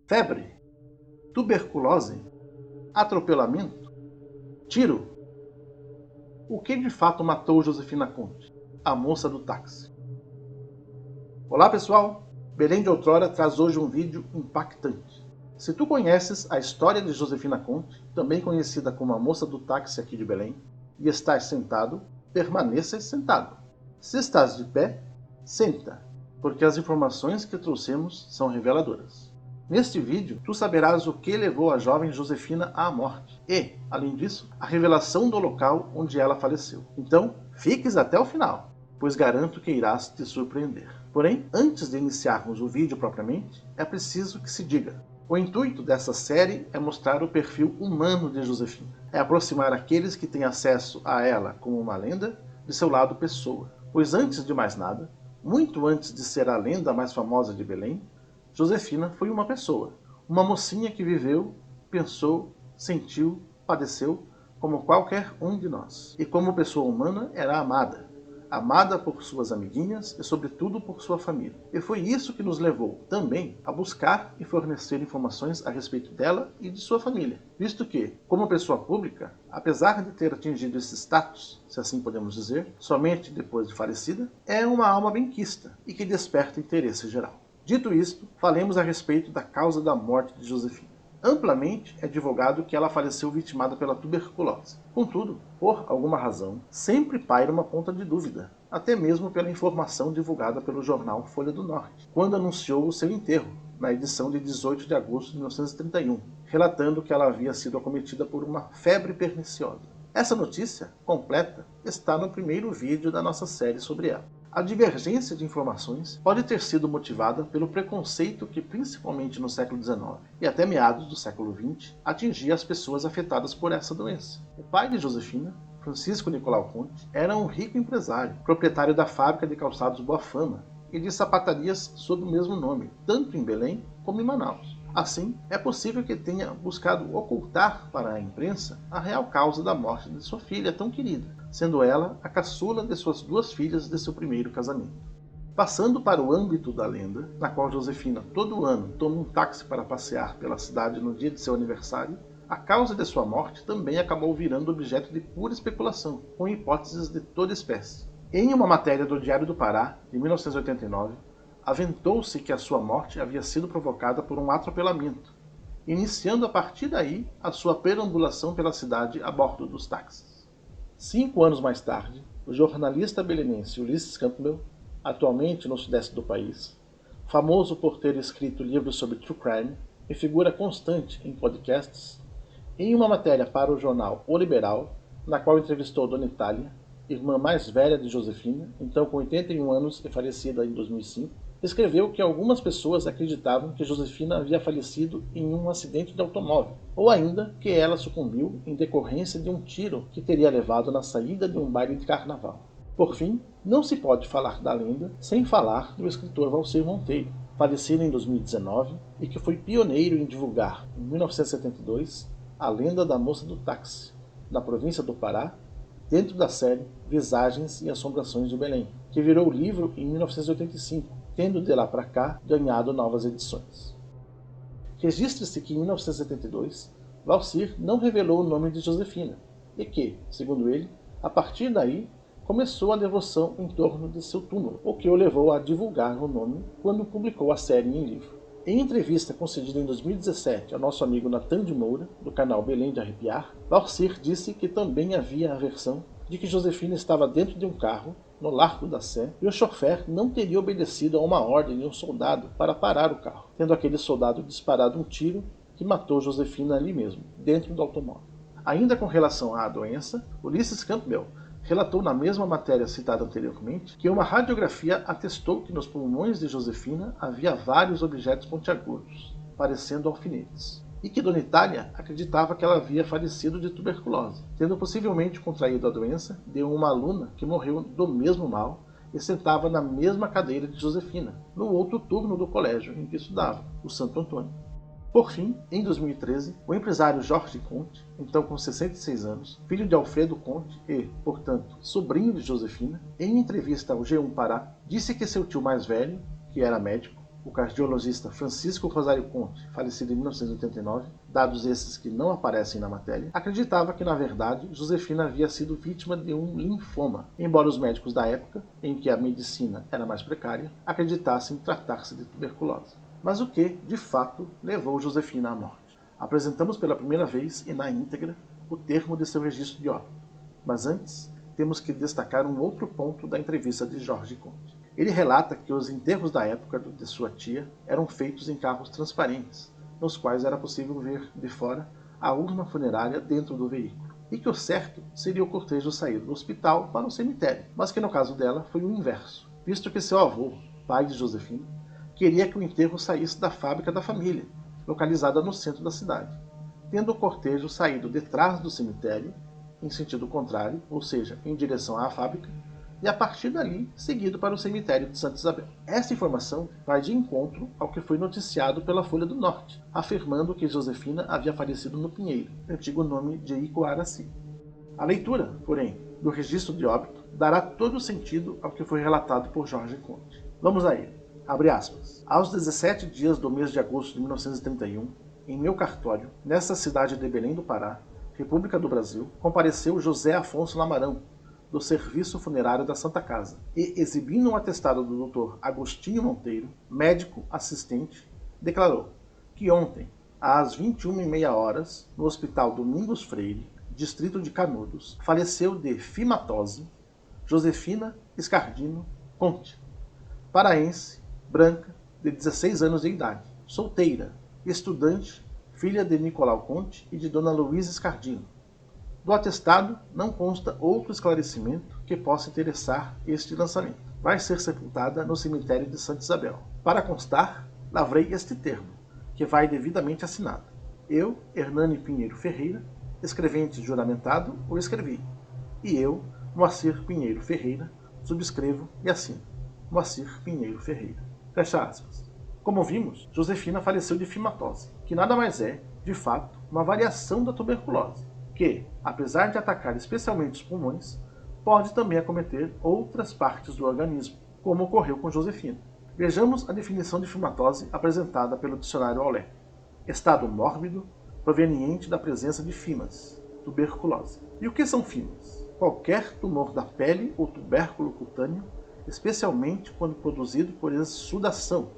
febre, tuberculose, atropelamento, tiro. O que de fato matou Josefina Conte, a moça do táxi? Olá pessoal, Belém de Outrora traz hoje um vídeo impactante. Se tu conheces a história de Josefina Conte, também conhecida como a moça do táxi aqui de Belém, e estás sentado, permaneças sentado. Se estás de pé, senta, porque as informações que trouxemos são reveladoras. Neste vídeo, tu saberás o que levou a jovem Josefina à morte e, além disso, a revelação do local onde ela faleceu. Então, fiques até o final, pois garanto que irás te surpreender. Porém, antes de iniciarmos o vídeo propriamente, é preciso que se diga: o intuito dessa série é mostrar o perfil humano de Josefina, é aproximar aqueles que têm acesso a ela como uma lenda de seu lado pessoa. Pois antes de mais nada, muito antes de ser a lenda mais famosa de Belém, Josefina foi uma pessoa, uma mocinha que viveu, pensou, sentiu, padeceu, como qualquer um de nós. E como pessoa humana era amada. Amada por suas amiguinhas e sobretudo por sua família. E foi isso que nos levou, também, a buscar e fornecer informações a respeito dela e de sua família. Visto que, como pessoa pública, apesar de ter atingido esse status, se assim podemos dizer, somente depois de falecida, é uma alma benquista e que desperta interesse geral. Dito isto, falemos a respeito da causa da morte de Josefina. Amplamente é divulgado que ela faleceu vitimada pela tuberculose. Contudo, por alguma razão, sempre paira uma ponta de dúvida, até mesmo pela informação divulgada pelo jornal Folha do Norte, quando anunciou o seu enterro, na edição de 18 de agosto de 1931, relatando que ela havia sido acometida por uma febre perniciosa. Essa notícia, completa, está no primeiro vídeo da nossa série sobre ela. A divergência de informações pode ter sido motivada pelo preconceito que, principalmente no século XIX e até meados do século XX, atingia as pessoas afetadas por essa doença. O pai de Josefina, Francisco Nicolau Conte, era um rico empresário, proprietário da fábrica de calçados Boa Fama e de sapatarias sob o mesmo nome, tanto em Belém como em Manaus. Assim, é possível que tenha buscado ocultar para a imprensa a real causa da morte de sua filha tão querida, sendo ela a caçula de suas duas filhas de seu primeiro casamento. Passando para o âmbito da lenda, na qual Josefina todo ano toma um táxi para passear pela cidade no dia de seu aniversário, a causa de sua morte também acabou virando objeto de pura especulação, com hipóteses de toda espécie. Em uma matéria do Diário do Pará, de 1989, aventou-se que a sua morte havia sido provocada por um atropelamento, iniciando a partir daí a sua perambulação pela cidade a bordo dos táxis. 5 anos mais tarde, o jornalista belenense Ulisses Campbell, atualmente no sudeste do país, famoso por ter escrito livros sobre true crime e figura constante em podcasts, em uma matéria para o jornal O Liberal, na qual entrevistou Dona Itália, irmã mais velha de Josefina, então com 81 anos e falecida em 2005, escreveu que algumas pessoas acreditavam que Josefina havia falecido em um acidente de automóvel, ou ainda que ela sucumbiu em decorrência de um tiro que teria levado na saída de um baile de carnaval. Por fim, não se pode falar da lenda sem falar do escritor Valcir Monteiro, falecido em 2019 e que foi pioneiro em divulgar, em 1972, a lenda da moça do táxi, na província do Pará, dentro da série Visagens e Assombrações de Belém, que virou livro em 1985, tendo de lá para cá ganhado novas edições. Registra-se que em 1972, Valcir não revelou o nome de Josefina, e que, segundo ele, a partir daí, começou a devoção em torno de seu túmulo, o que o levou a divulgar o nome quando publicou a série em livro. Em entrevista concedida em 2017 ao nosso amigo Natan de Moura, do canal Belém de Arrepiar, Valcir disse que também havia a versão de que Josefina estava dentro de um carro, no Largo da Sé, e o chofer não teria obedecido a uma ordem de um soldado para parar o carro, tendo aquele soldado disparado um tiro que matou Josefina ali mesmo, dentro do automóvel. Ainda com relação à doença, Ulisses Campbell relatou na mesma matéria citada anteriormente que uma radiografia atestou que nos pulmões de Josefina havia vários objetos pontiagudos, parecendo alfinetes, e que Dona Itália acreditava que ela havia falecido de tuberculose, tendo possivelmente contraído a doença de uma aluna que morreu do mesmo mal e sentava na mesma cadeira de Josefina, no outro turno do colégio em que estudava, o Santo Antônio. Por fim, em 2013, o empresário Jorge Conte, então com 66 anos, filho de Alfredo Conte e, portanto, sobrinho de Josefina, em entrevista ao G1 Pará, disse que seu tio mais velho, que era médico, o cardiologista Francisco Rosário Conte, falecido em 1989, dados esses que não aparecem na matéria, acreditava que, na verdade, Josefina havia sido vítima de um linfoma, embora os médicos da época, em que a medicina era mais precária, acreditassem tratar-se de tuberculose. Mas o que, de fato, levou Josefina à morte? Apresentamos pela primeira vez, e na íntegra, o termo de seu registro de óbito. Mas antes, temos que destacar um outro ponto da entrevista de Jorge Conte. Ele relata que os enterros da época de sua tia eram feitos em carros transparentes, nos quais era possível ver de fora a urna funerária dentro do veículo, e que o certo seria o cortejo sair do hospital para o cemitério, mas que no caso dela foi o inverso, visto que seu avô, pai de Josefina, queria que o enterro saísse da fábrica da família, localizada no centro da cidade, tendo o cortejo saído de trás do cemitério, em sentido contrário, ou seja, em direção à fábrica, e a partir dali, seguido para o cemitério de Santa Isabel. Esta informação vai de encontro ao que foi noticiado pela Folha do Norte, afirmando que Josefina havia falecido no Pinheiro, antigo nome de Icoaraci. A leitura, porém, do registro de óbito dará todo o sentido ao que foi relatado por Jorge Conte. Vamos a ele. Abre aspas. Aos 17 dias do mês de agosto de 1931, em meu cartório, nesta cidade de Belém do Pará, República do Brasil, compareceu José Afonso Lamarão, do Serviço Funerário da Santa Casa, e, exibindo um atestado do Dr. Agostinho Monteiro, médico assistente, declarou que ontem, às 21h30, no Hospital Domingos Freire, distrito de Canudos, faleceu de fimatose Josefina Escardino Conte, paraense, branca, de 16 anos de idade, solteira, estudante, filha de Nicolau Conte e de Dona Luísa Escardino. Do atestado não consta outro esclarecimento que possa interessar este lançamento. Vai ser sepultada no cemitério de Santa Isabel. Para constar, lavrei este termo, que vai devidamente assinado. Eu, Hernani Pinheiro Ferreira, escrevente juramentado, o escrevi. E eu, Moacir Pinheiro Ferreira, subscrevo e assino. Moacir Pinheiro Ferreira. Fecha aspas. Como vimos, Josefina faleceu de fimatose, que nada mais é, de fato, uma variação da tuberculose, que, apesar de atacar especialmente os pulmões, pode também acometer outras partes do organismo, como ocorreu com Josefina. Vejamos a definição de fimatose apresentada pelo dicionário Aulé. Estado mórbido, proveniente da presença de fimas, tuberculose. E o que são fimas? Qualquer tumor da pele ou tubérculo cutâneo, especialmente quando produzido por exsudação,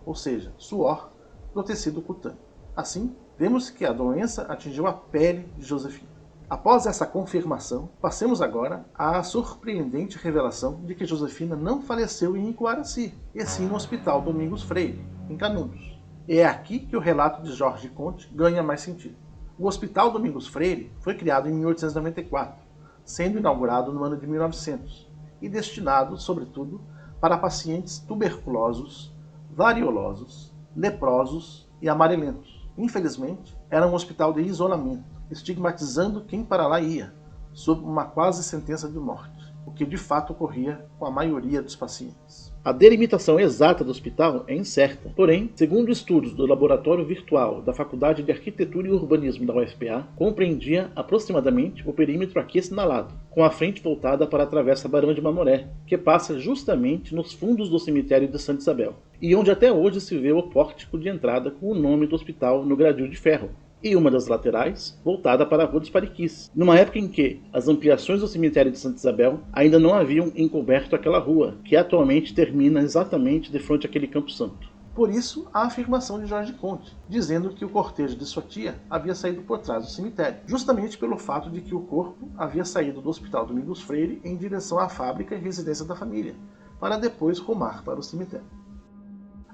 ou seja, suor, do tecido cutâneo. Assim, vemos que a doença atingiu a pele de Josefina. Após essa confirmação, passemos agora à surpreendente revelação de que Josefina não faleceu em Icoaraci, e sim no Hospital Domingos Freire, em Canudos. E é aqui que o relato de Jorge Conte ganha mais sentido. O Hospital Domingos Freire foi criado em 1894, sendo inaugurado no ano de 1900, e destinado, sobretudo, para pacientes tuberculosos, variolosos, leprosos e amarelentos. Infelizmente, era um hospital de isolamento, estigmatizando quem para lá ia, sob uma quase sentença de morte, o que de fato ocorria com a maioria dos pacientes. A delimitação exata do hospital é incerta, porém, segundo estudos do Laboratório Virtual da Faculdade de Arquitetura e Urbanismo da UFPA, compreendia aproximadamente o perímetro aqui assinalado, com a frente voltada para a Travessa Barão de Mamoré, que passa justamente nos fundos do cemitério de Santa Isabel, e onde até hoje se vê o pórtico de entrada com o nome do hospital no gradil de ferro, e uma das laterais voltada para a Rua dos Pariquis, numa época em que as ampliações do cemitério de Santa Isabel ainda não haviam encoberto aquela rua, que atualmente termina exatamente de frente àquele Campo Santo. Por isso, a afirmação de Jorge Conte, dizendo que o cortejo de sua tia havia saído por trás do cemitério, justamente pelo fato de que o corpo havia saído do Hospital Domingos Freire em direção à fábrica e residência da família, para depois rumar para o cemitério.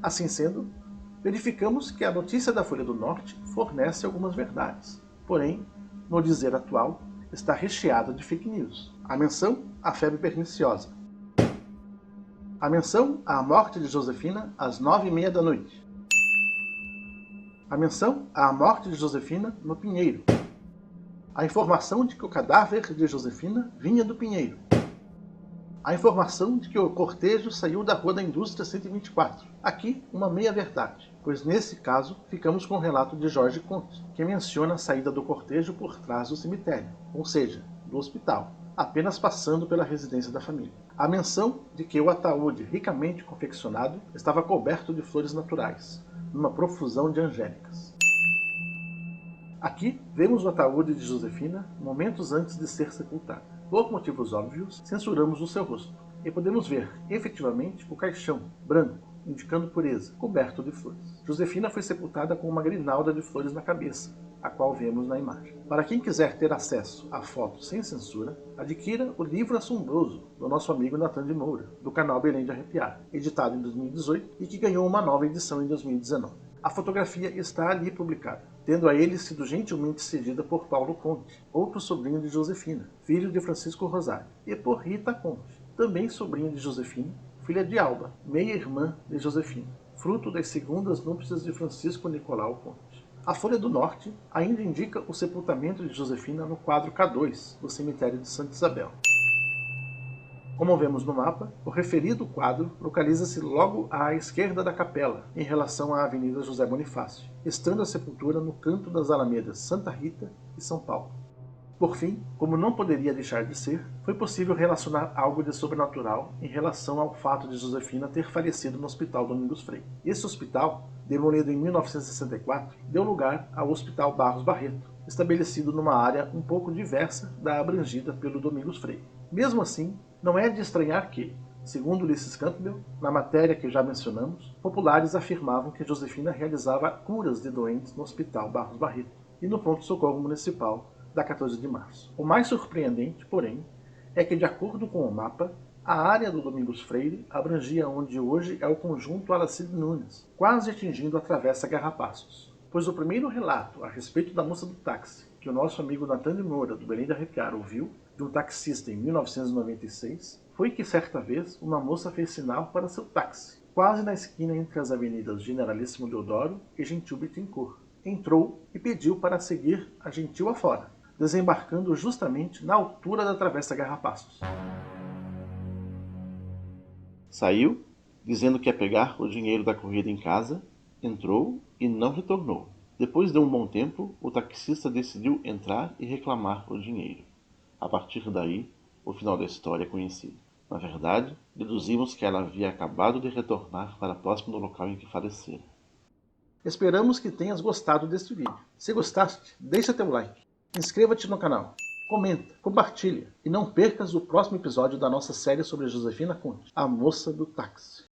Assim sendo, verificamos que a notícia da Folha do Norte fornece algumas verdades, porém, no dizer atual, está recheada de fake news. A menção à febre perniciosa. A menção à morte de Josefina às 9h30 da noite. A menção à morte de Josefina no Pinheiro. A informação de que o cadáver de Josefina vinha do Pinheiro. A informação de que o cortejo saiu da Rua da Indústria 124. Aqui, uma meia-verdade, pois nesse caso ficamos com o relato de Jorge Conte, que menciona a saída do cortejo por trás do cemitério, ou seja, do hospital, apenas passando pela residência da família. A menção de que o ataúde ricamente confeccionado estava coberto de flores naturais, numa profusão de angélicas. Aqui vemos o ataúde de Josefina momentos antes de ser sepultada. Por motivos óbvios, censuramos o seu rosto, e podemos ver, efetivamente, o caixão, branco, indicando pureza, coberto de flores. Josefina foi sepultada com uma grinalda de flores na cabeça, a qual vemos na imagem. Para quem quiser ter acesso à foto sem censura, adquira o Livro Assombroso, do nosso amigo Natan de Moura, do canal Belém de Arrepiar, editado em 2018 e que ganhou uma nova edição em 2019. A fotografia está ali publicada, tendo a ele sido gentilmente cedida por Paulo Conte, outro sobrinho de Josefina, filho de Francisco Rosário, e por Rita Conte, também sobrinha de Josefina, filha de Alba, meia-irmã de Josefina, fruto das segundas núpcias de Francisco Nicolau Conte. A folha do norte ainda indica o sepultamento de Josefina no quadro K2, do cemitério de Santa Isabel. Como vemos no mapa, o referido quadro localiza-se logo à esquerda da capela, em relação à Avenida José Bonifácio, estando a sepultura no canto das alamedas Santa Rita e São Paulo. Por fim, como não poderia deixar de ser, foi possível relacionar algo de sobrenatural em relação ao fato de Josefina ter falecido no Hospital Domingos Freire. Esse hospital, demolido em 1964, deu lugar ao Hospital Barros Barreto, estabelecido numa área um pouco diversa da abrangida pelo Domingos Freire. Mesmo assim, não é de estranhar que, segundo Ulisses Campbell, na matéria que já mencionamos, populares afirmavam que Josefina realizava curas de doentes no Hospital Barros Barreto e no pronto-socorro municipal da 14 de março. O mais surpreendente, porém, é que, de acordo com o mapa, a área do Domingos Freire abrangia onde hoje é o conjunto Alacide Nunes, quase atingindo a Travessa Garrapaços. Pois o primeiro relato a respeito da moça do táxi, que o nosso amigo Natan de Moura, do Belém de Arrepiar, ouviu, de um taxista em 1996, foi que certa vez uma moça fez sinal para seu táxi, quase na esquina entre as avenidas Generalíssimo Deodoro e Gentil Bittencourt. Entrou e pediu para seguir a Gentil afora, desembarcando justamente na altura da Travessa Garrapaços. Saiu, dizendo que ia pegar o dinheiro da corrida em casa, entrou e não retornou. Depois de um bom tempo, o taxista decidiu entrar e reclamar o dinheiro. A partir daí, o final da história é conhecido. Na verdade, deduzimos que ela havia acabado de retornar para próximo do local em que falecera. Esperamos que tenhas gostado deste vídeo. Se gostaste, deixa teu like, inscreva-te no canal, comenta, compartilha e não percas o próximo episódio da nossa série sobre Josefina Conte, a moça do táxi.